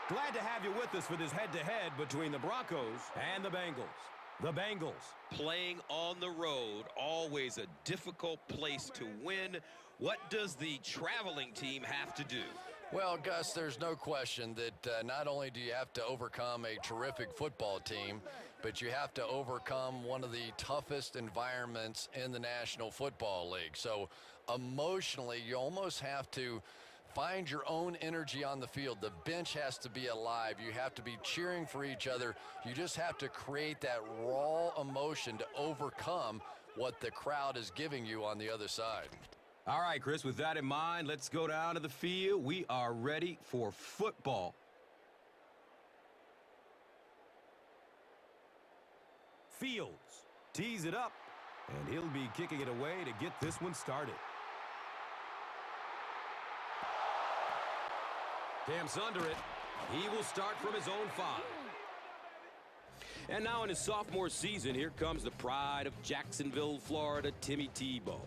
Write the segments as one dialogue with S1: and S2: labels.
S1: Glad to have you with us for this head-to-head between the Broncos and the Bengals. The Bengals.
S2: Playing on the road, always a difficult place to win. What does the traveling team have to do?
S3: Well, Gus, there's no question that not only do you have to overcome a terrific football team, but you have to overcome one of the toughest environments in the National Football League. So emotionally, you almost have to find your own energy on the field. The bench has to be alive. You have to be cheering for each other. You just have to create that raw emotion to overcome what the crowd is giving you on the other side.
S1: All right, Chris, with that in mind, let's go down to the field. We are ready for football. Fields tees it up, and he'll be kicking it away to get this one started. Camps under it. He will start from his own 5. And now in his sophomore season, here comes the pride of Jacksonville, Florida, Timmy Tebow.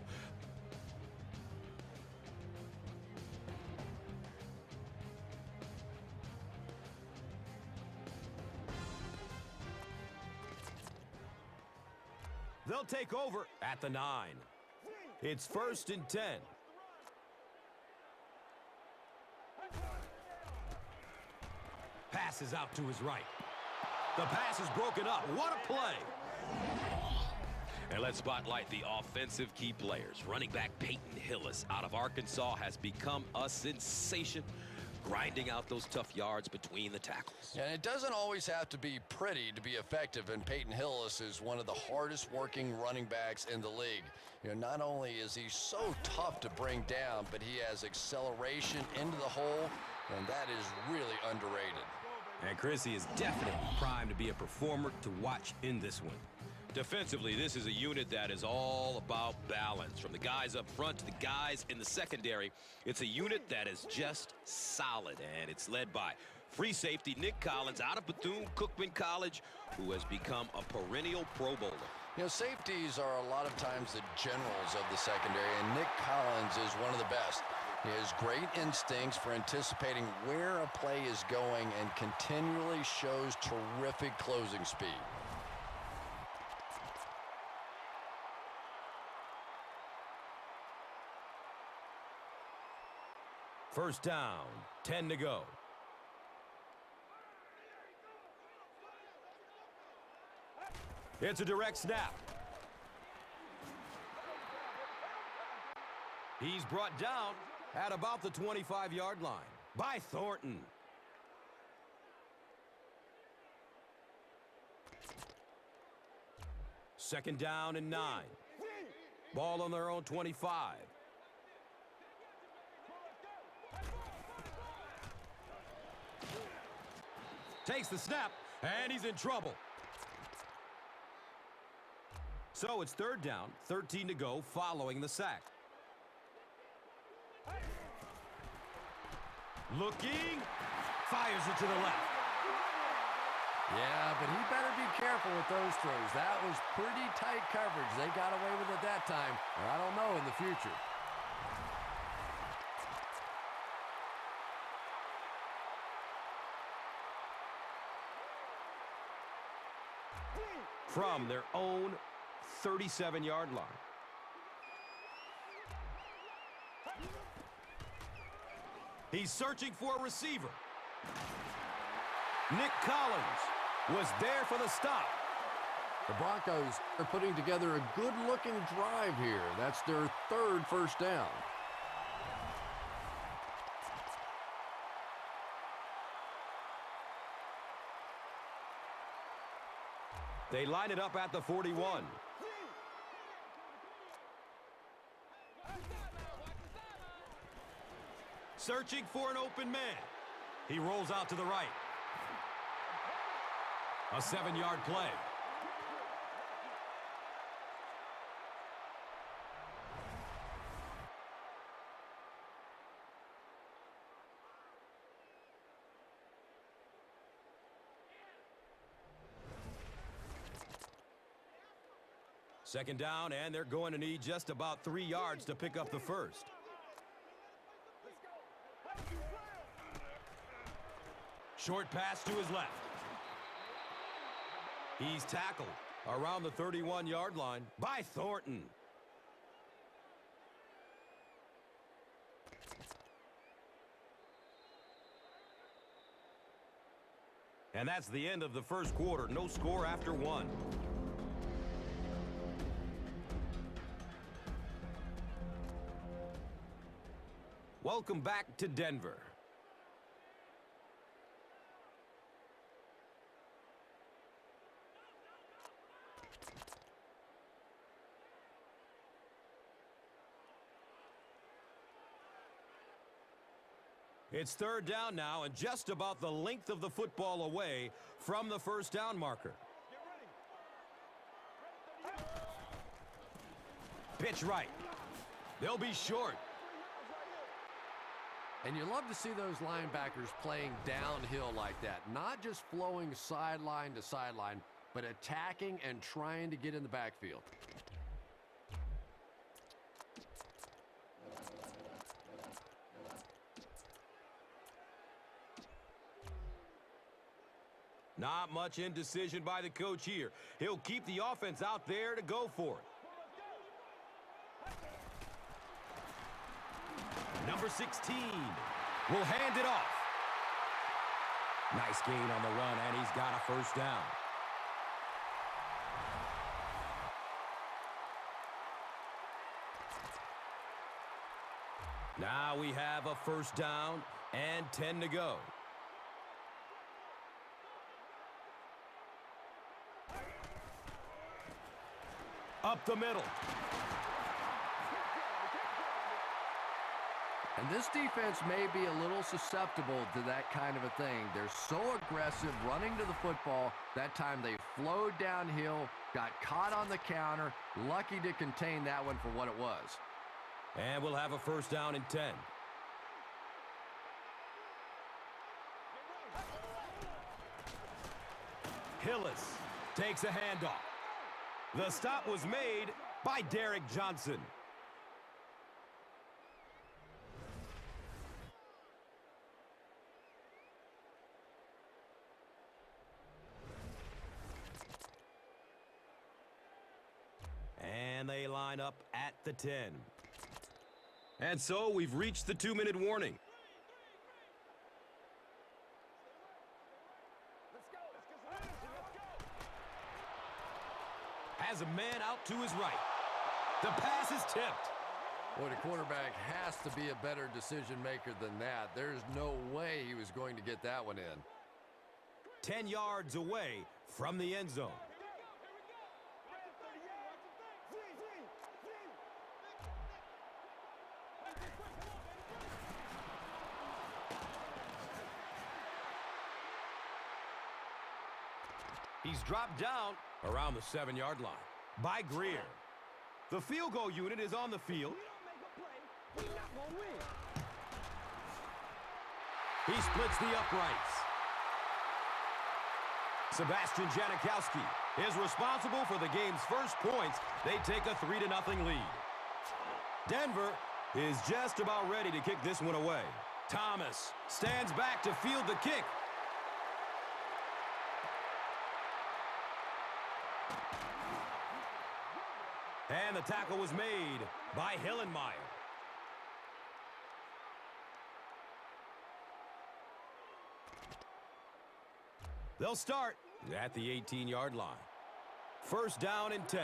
S1: They'll take over at the 9. It's 1st and 10. Passes out to his right. The pass is broken up. What a play.
S2: And let's spotlight the offensive key players. Running back Peyton Hillis out of Arkansas has become a sensation, grinding out those tough yards between the tackles.
S3: And it doesn't always have to be pretty to be effective, and Peyton Hillis is one of the hardest working running backs in the league. You know, not only is he so tough to bring down, but he has acceleration into the hole, and that is really underrated.
S1: And Chrissy is definitely primed to be a performer to watch in this one.
S2: Defensively, this is a unit that is all about balance. From the guys up front to the guys in the secondary, it's a unit that is just solid, and it's led by free safety Nick Collins out of Bethune-Cookman College, who has become a perennial Pro Bowler.
S3: You know, safeties are a lot of times the generals of the secondary, and Nick Collins is one of the best. He has great instincts for anticipating where a play is going and continually shows terrific closing speed.
S1: First down, 10 to go. It's a direct snap. He's brought down at about the 25-yard line by Thornton. Second down and 9. Ball on their own 25. Takes the snap, and he's in trouble. So it's 3rd down, 13 to go following the sack. Looking, fires it to the left.
S4: Yeah, but he better be careful with those throws. That was pretty tight coverage. They got away with it that time, or I don't know in the future.
S1: From their own 37-yard line. He's searching for a receiver. Nick Collins was there for the stop.
S4: The Broncos are putting together a good-looking drive here. That's their 3rd first down.
S1: They line it up at the 41. Searching for an open man. He rolls out to the right. A 7-yard play. Second down, and they're going to need just about 3 yards to pick up the first. Short pass to his left. He's tackled around the 31-yard line by Thornton. And that's the end of the first quarter. No score after one. Welcome back to Denver. It's third down now and just about the length of the football away from the first down marker. Pitch right. They'll be short.
S4: And you love to see those linebackers playing downhill like that. Not just flowing sideline to sideline, but attacking and trying to get in the backfield.
S1: Not much indecision by the coach here. He'll keep the offense out there to go for it. Number 16 will hand it off. Nice gain on the run, and he's got a first down. Now we have a first down and 10 to go. Up the middle.
S4: And this defense may be a little susceptible to that kind of a thing. They're so aggressive running to the football. That time they flowed downhill, got caught on the counter, lucky to contain that one for what it was.
S1: And we'll have a first down and 10. Hillis takes a handoff. The stop was made by Derek Johnson. And they line up at the 10. And so we've reached the 2-minute warning. Has a man out to his right. The pass is tipped.
S4: Boy, the quarterback has to be a better decision maker than that. There's no way he was going to get that one in.
S1: 10 yards away from the end zone. He's dropped down around the 7-yard line by Greer. The field goal unit is on the field. He splits the uprights. Sebastian Janikowski is responsible for the game's first points. They take a 3-0 lead. Denver is just about ready to kick this one away. Thomas stands back to field the kick. And the tackle was made by Hillenmeyer. They'll start at the 18-yard line. First down and 10.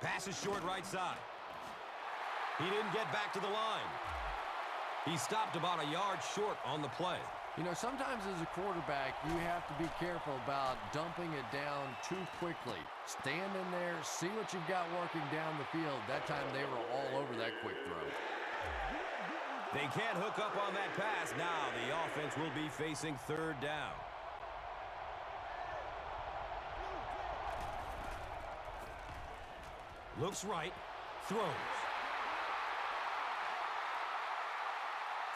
S1: Pass is short right side. He didn't get back to the line. He stopped about a yard short on the play.
S4: You know, sometimes as a quarterback, you have to be careful about dumping it down too quickly. Stand in there, see what you've got working down the field. That time they were all over that quick throw.
S1: They can't hook up on that pass. Now the offense will be facing third down. Looks right, throws.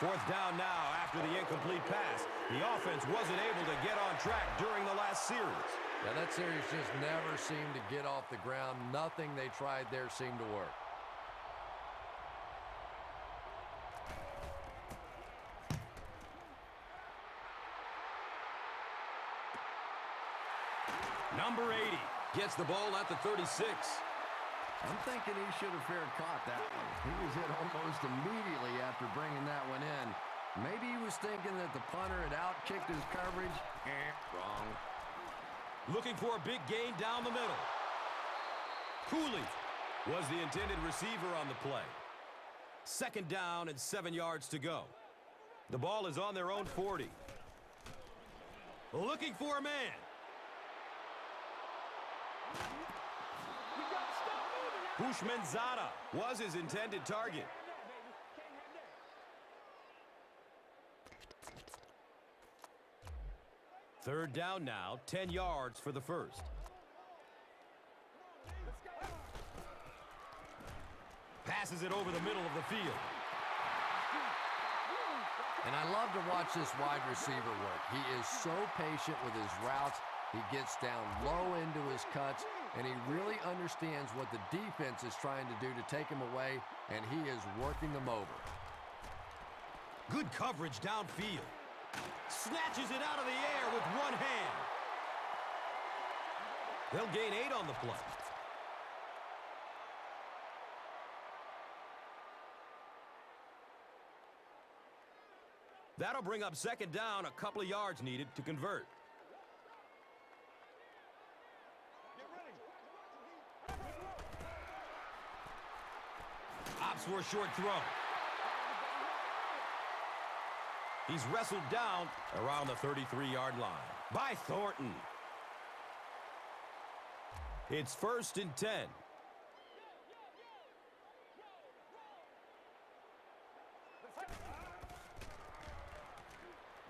S1: Fourth down now after the incomplete pass. The offense wasn't able to get on track during the last series.
S4: Yeah, that series just never seemed to get off the ground. Nothing they tried there seemed to work.
S1: Number 80 gets the ball at the 36.
S4: I'm thinking he should have fair caught that one. He was hit almost immediately after bringing that one in. Maybe he was thinking that the punter had outkicked his coverage. Wrong.
S1: Looking for a big gain down the middle. Cooley was the intended receiver on the play. 2nd down and 7 yards to go. The ball is on their own 40. Looking for a man. Bushmanzada was his intended target. Third down now, 10 yards for the first. Passes it over the middle of the field.
S4: And I love to watch this wide receiver work. He is so patient with his routes. He gets down low into his cuts, and he really understands what the defense is trying to do to take him away, and he is working them over.
S1: Good coverage downfield. Snatches it out of the air with one hand. They'll gain 8 on the play. That'll bring up 2nd down, a couple of yards needed to convert. Opts for a short throw. He's wrestled down around the 33-yard line by Thornton. It's 1st and 10.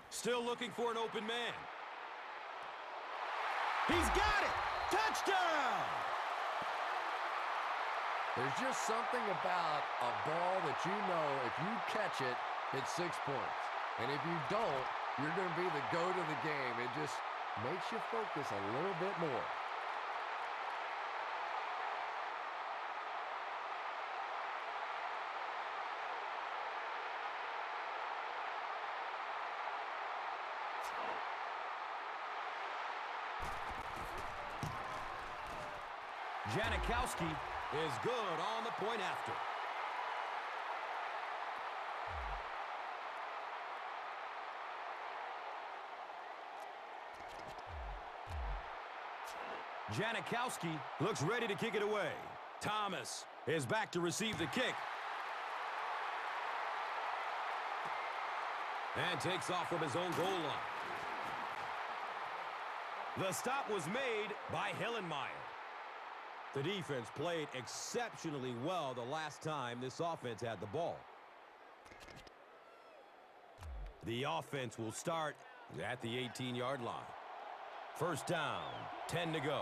S1: Still looking for an open man. He's got it! Touchdown!
S4: There's just something about a ball that you know if you catch it, it's 6 points. And if you don't, you're going to be the GOAT of the game. It just makes you focus a little bit more.
S1: Janikowski is good on the point after. Janikowski looks ready to kick it away. Thomas is back to receive the kick. And takes off from his own goal line. The stop was made by Hillenmeyer. The defense played exceptionally well the last time this offense had the ball. The offense will start at the 18-yard line. 1st down, 10 to go.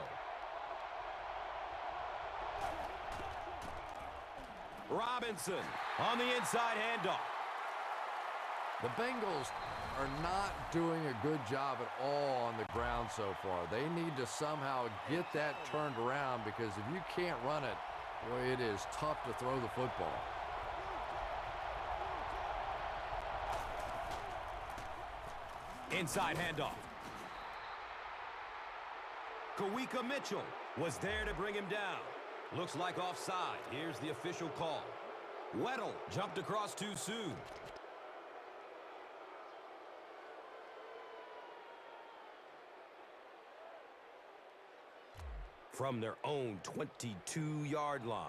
S1: Robinson on the inside handoff.
S4: The Bengals are not doing a good job at all on the ground so far. They need to somehow get that turned around because if you can't run it, boy, it is tough to throw the football.
S1: Inside handoff. Kawika Mitchell was there to bring him down. Looks like offside. Here's the official call. Weddle jumped across too soon. From their own 22-yard line.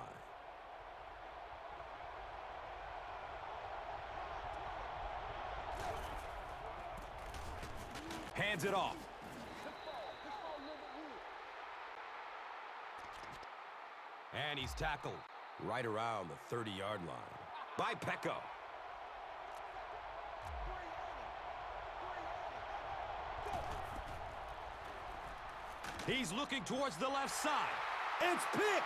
S1: Hands it off. And he's tackled right around the 30-yard line by Pecco. He's looking towards the left side. It's picked.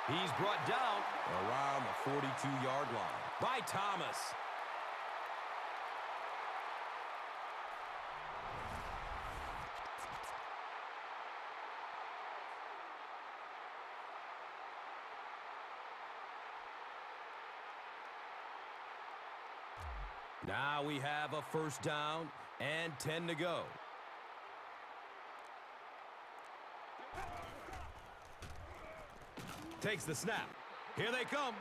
S1: He's brought down around the 42-yard line by Thomas. Now we have a 1st down And 10 to go. Takes the snap. Here they come.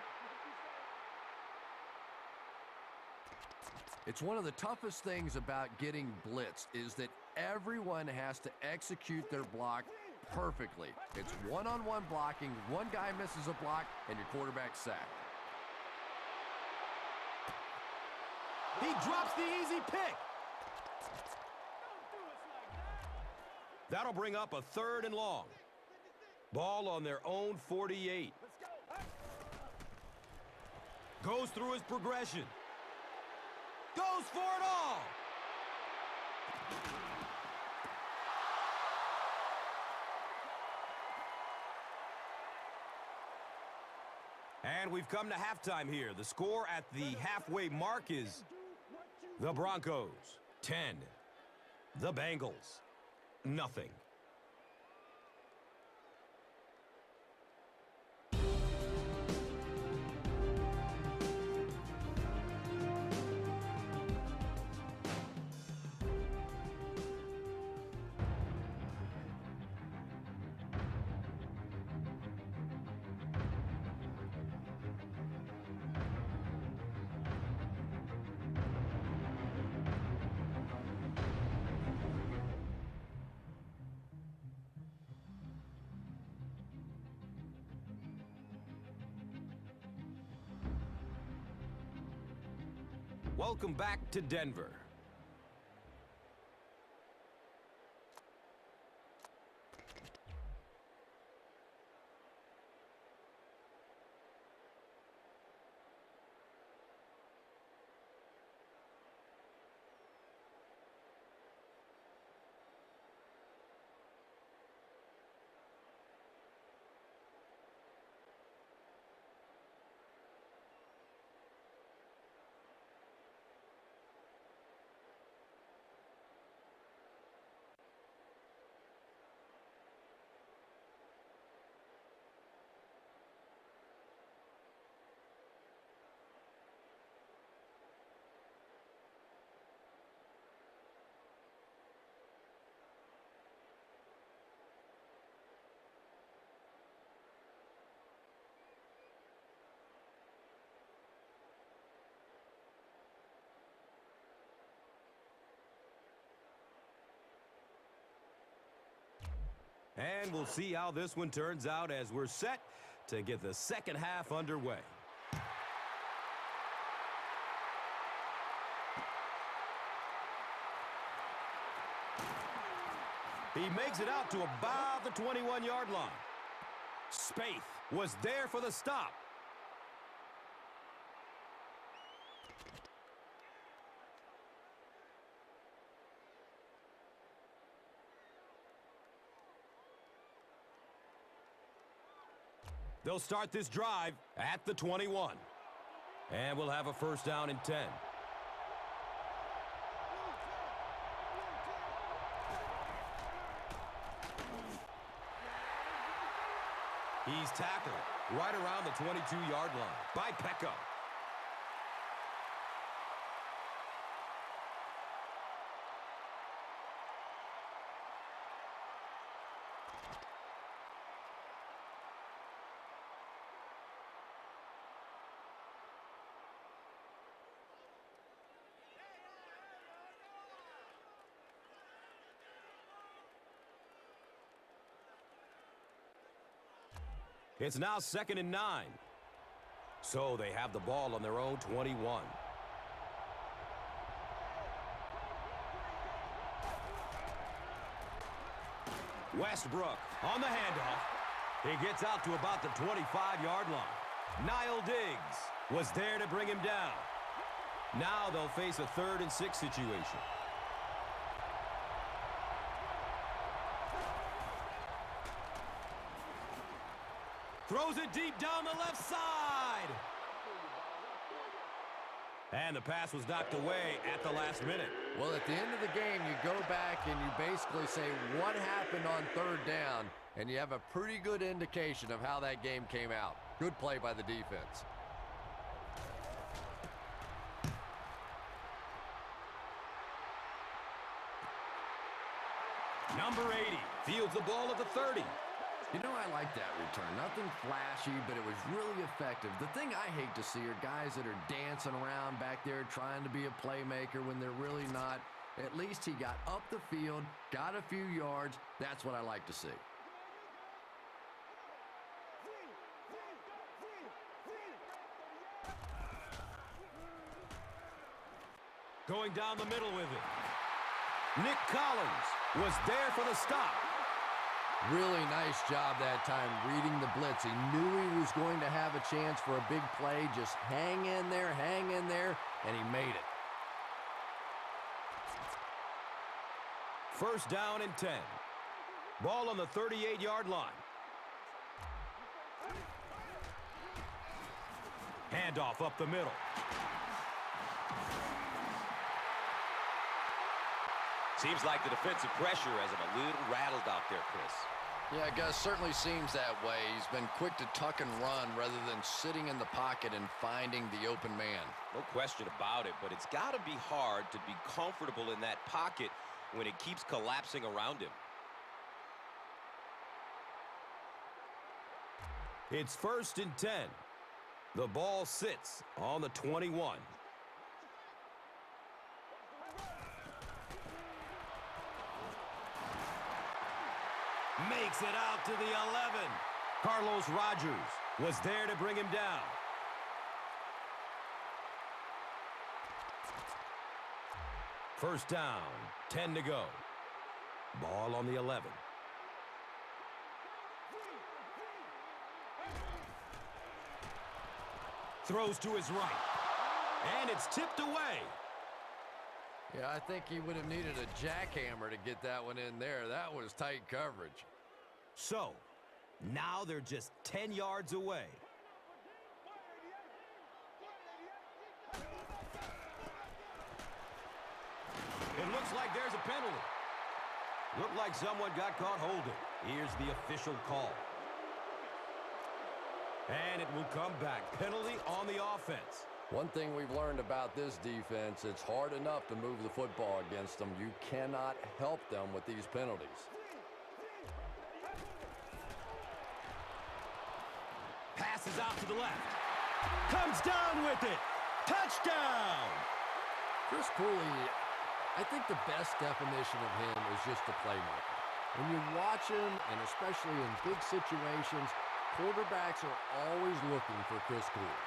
S4: It's one of the toughest things about getting blitzed is that everyone has to execute their block perfectly. It's one-on-one blocking. One guy misses a block, and your quarterback's sacked.
S1: He drops the easy pick. That'll bring up a 3rd and long. Ball on their own 48. Goes through his progression. Goes for it all. And we've come to halftime here. The score at the halfway mark is the Broncos 10, the Bengals nothing. Welcome back to Denver. And we'll see how this one turns out as we're set to get the second half underway. He makes it out to about the 21-yard line. Spaeth was there for the stop. They'll start this drive at the 21. And we'll have a first down and 10. He's tackled right around the 22-yard line by Pecco. It's now 2nd and 9. So they have the ball on their own 21. Westbrook on the handoff. He gets out to about the 25-yard line. Niall Diggs was there to bring him down. Now they'll face a 3rd and 6 situation. Throws it deep down the left side. And the pass was knocked away at the last minute.
S4: Well, at the end of the game, you go back and you basically say what happened on 3rd down, and you have a pretty good indication of how that game came out. Good play by the defense.
S1: Number 80 fields the ball at the 30.
S4: You know, I like that return. Nothing flashy, but it was really effective. The thing I hate to see are guys that are dancing around back there trying to be a playmaker when they're really not. At least he got up the field, got a few yards. That's what I like to see.
S1: Going down the middle with it. Nick Collins was there for the stop.
S4: Really nice job that time reading the blitz. He knew he was going to have a chance for a big play. Just hang in there, and he made it.
S1: First down and 10. Ball on the 38-yard line. Handoff up the middle.
S2: Seems like the defensive pressure has him a little rattled out there, Chris.
S3: Yeah, Gus, certainly seems that way. He's been quick to tuck and run rather than sitting in the pocket and finding the open man.
S2: No question about it, but it's got to be hard to be comfortable in that pocket when it keeps collapsing around him.
S1: It's first and 10. The ball sits on the 21. Makes it out to the 11. Carlos Rogers was there to bring him down. First down, 10 to go. Ball on the 11. Throws to his right. And it's tipped away.
S4: Yeah, I think he would have needed a jackhammer to get that one in there. That was tight coverage.
S1: So, now they're just 10 yards away. It looks like there's a penalty. Looked like someone got caught holding. Here's the official call. And it will come back. Penalty on the offense.
S4: One thing we've learned about this defense, it's hard enough to move the football against them. You cannot help them with these penalties.
S1: Passes out to the left. Comes down with it. Touchdown!
S4: Chris Cooley, I think the best definition of him is just a playmaker. When you watch him, and especially in big situations, quarterbacks are always looking for Chris Cooley.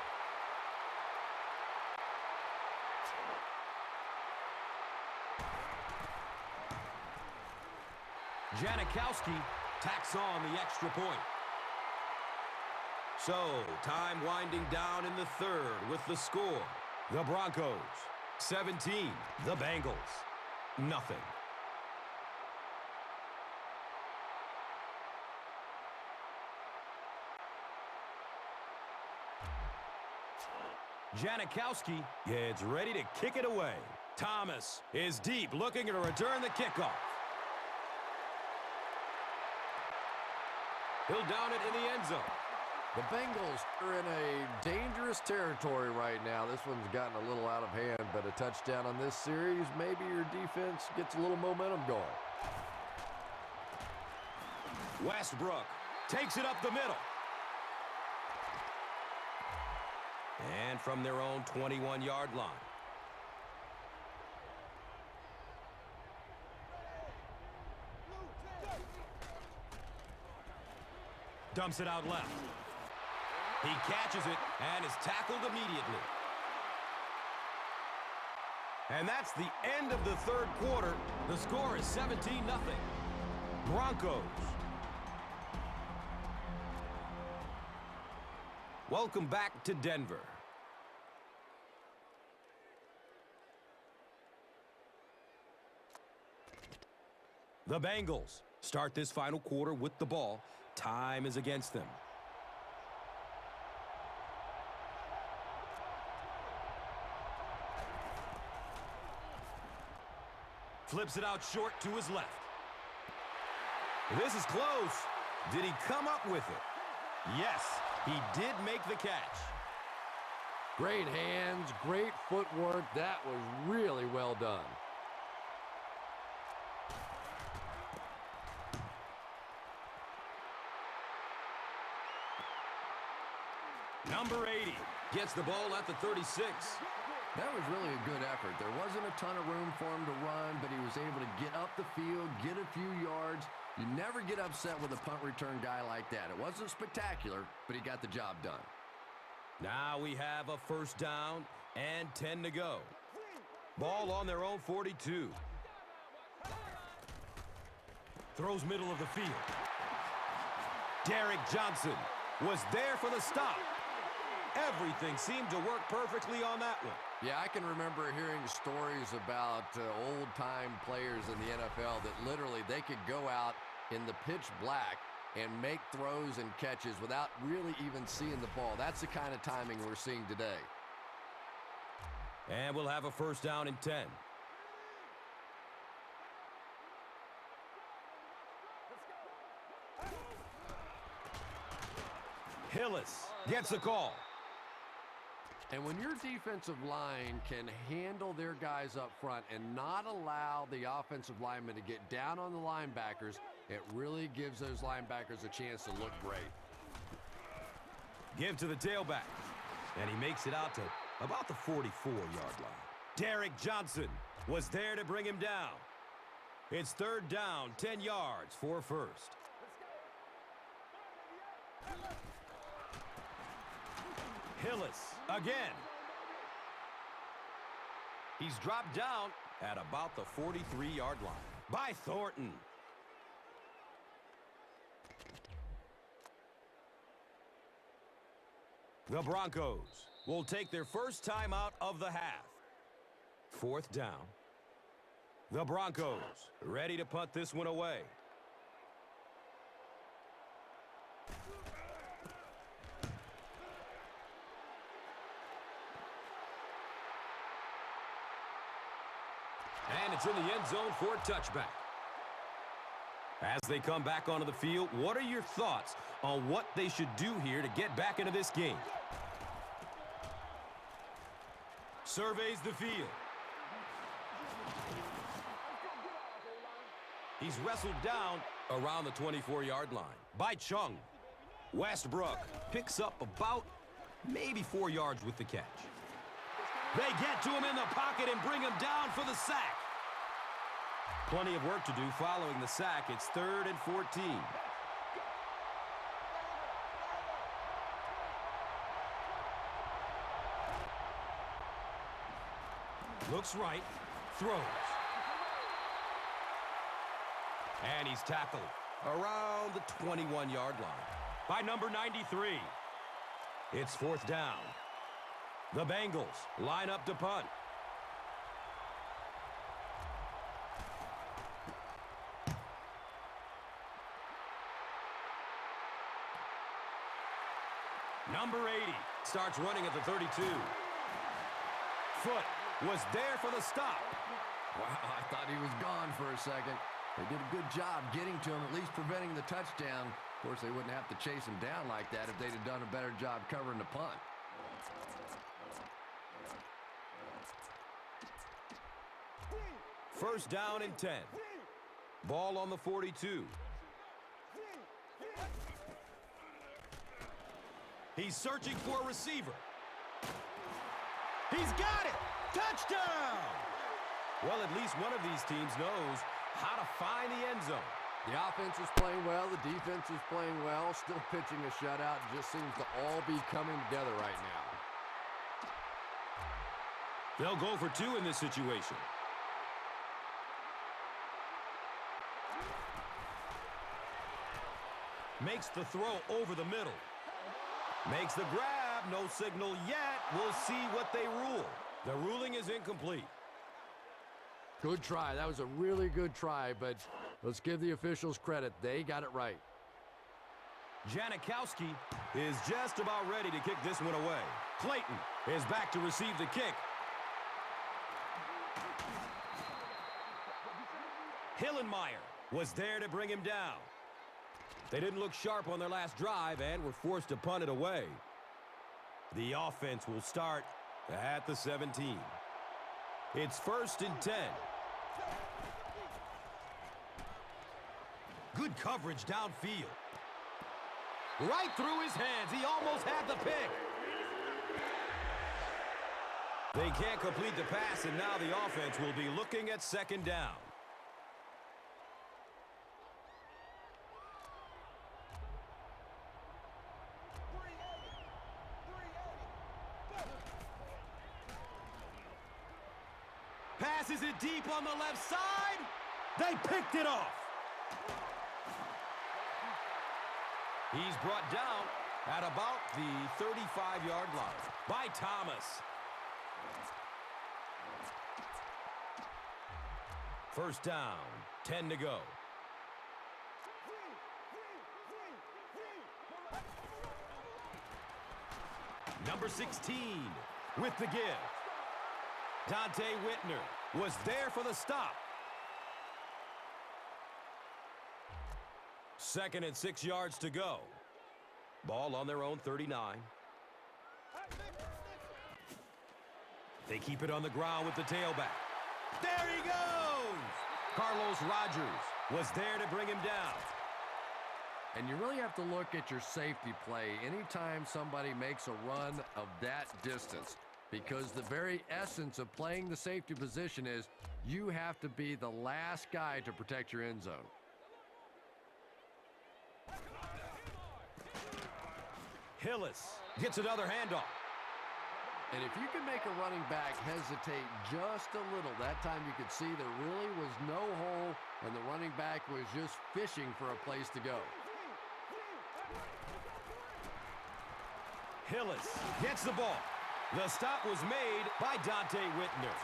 S1: Janikowski tacks on the extra point. So, time winding down in the third with the score. The Broncos, 17. The Bengals, nothing. Janikowski gets ready to kick it away. Thomas is deep, looking to return the kickoff. He'll down it in the end zone.
S4: The Bengals are in a dangerous territory right now. This one's gotten a little out of hand, but a touchdown on this series, maybe your defense gets a little momentum going.
S1: Westbrook takes it up the middle. And from their own 21-yard line. Dumps it out left. He catches it and is tackled immediately. And that's the end of the third quarter. The score is 17-0. Broncos. Welcome back to Denver. The Bengals start this final quarter with the ball. Time is against them. Flips it out short to his left. This is close. Did he come up with it? Yes, he did make the catch.
S4: Great hands, great footwork. That was really well done.
S1: Number 80 gets the ball at the 36.
S4: That was really a good effort. There wasn't a ton of room for him to run, but he was able to get up the field, get a few yards. You never get upset with a punt return guy like that. It wasn't spectacular, but he got the job done.
S1: Now we have a first down and 10 to go. Ball on their own 42. Throws middle of the field. Derrick Johnson was there for the stop. Everything seemed to work perfectly on that one.
S4: Yeah, I can remember hearing stories about old-time players in the NFL that literally they could go out in the pitch black and make throws and catches without really even seeing the ball. That's the kind of timing we're seeing today.
S1: And we'll have a first down and 10. Hillis gets the call.
S4: And when your defensive line can handle their guys up front and not allow the offensive linemen to get down on the linebackers, it really gives those linebackers a chance to look great.
S1: Give to the tailback. And he makes it out to about the 44-yard line. Derrick Johnson was there to bring him down. It's third down, 10 yards for first. Hillis again. He's dropped down at about the 43-yard line by Thornton. The Broncos will take their first time out of the half. Fourth down. The Broncos ready to punt this one away. And it's in the end zone for a touchback. As they come back onto the field, what are your thoughts on what they should do here to get back into this game? Surveys the field. He's wrestled down around the 24-yard line by Chung. Westbrook picks up about maybe 4 yards with the catch. They get to him in the pocket and bring him down for the sack. Plenty of work to do following the sack. It's 3rd and 14. Looks right. Throws. And he's tackled around the 21-yard line by number 93. It's 4th down. The Bengals line up to punt. Number 80 starts running at the 32. Foot was there for the stop.
S4: Wow, I thought he was gone for a second. They did a good job getting to him, at least preventing the touchdown. Of course, they wouldn't have to chase him down like that if they'd have done a better job covering the punt.
S1: First down and 10. Ball on the 42. He's searching for a receiver. He's got it! Touchdown! Well, at least one of these teams knows how to find the end zone.
S4: The offense is playing well. The defense is playing well. Still pitching a shutout. It just seems to all be coming together right now.
S1: They'll go for 2 in this situation. Makes the throw over the middle. Makes the grab. No signal yet. We'll see what they rule. The ruling is incomplete.
S4: Good try. That was a really good try, but let's give the officials credit. They got it right.
S1: Janikowski is just about ready to kick this one away. Clayton is back to receive the kick. Hillenmeyer was there to bring him down. They didn't look sharp on their last drive and were forced to punt it away. The offense will start at the 17. It's 1st and 10. Good coverage downfield. Right through his hands. He almost had the pick. They can't complete the pass, and now the offense will be looking at second down. Passes it deep on the left side. They picked it off. He's brought down at about the 35-yard line by Thomas. First down, 10 to go. Number 16 with the give. Dante Whitner was there for the stop. 2nd and 6 yards to go. Ball on their own 39. They keep it on the ground with the tailback. There he goes! Carlos Rogers was there to bring him down.
S4: And you really have to look at your safety play anytime somebody makes a run of that distance, because the very essence of playing the safety position is you have to be the last guy to protect your end zone.
S1: Hillis gets another handoff.
S4: And if you can make a running back hesitate just a little, that time you could see there really was no hole and the running back was just fishing for a place to go.
S1: Hillis gets the ball. The stop was made by Dante Whitner.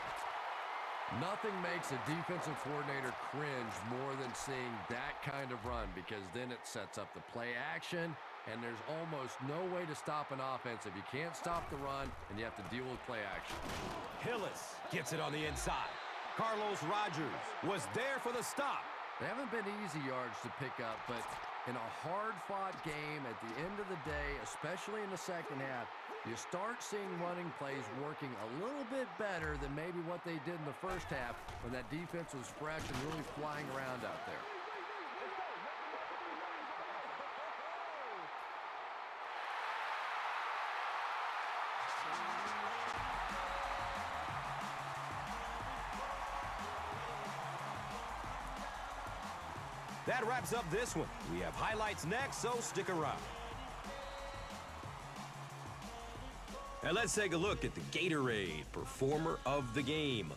S4: Nothing makes a defensive coordinator cringe more than seeing that kind of run, because then it sets up the play action, and there's almost no way to stop an offense if you can't stop the run and you have to deal with play action.
S1: Hillis gets it on the inside. Carlos Rogers was there for the stop.
S4: They haven't been easy yards to pick up, but in a hard-fought game at the end of the day, especially in the second half, you start seeing running plays working a little bit better than maybe what they did in the first half when that defense was fresh and really flying around out there.
S1: That wraps up this one. We have highlights next, so stick around. And let's take a look at the Gatorade Performer of the Game.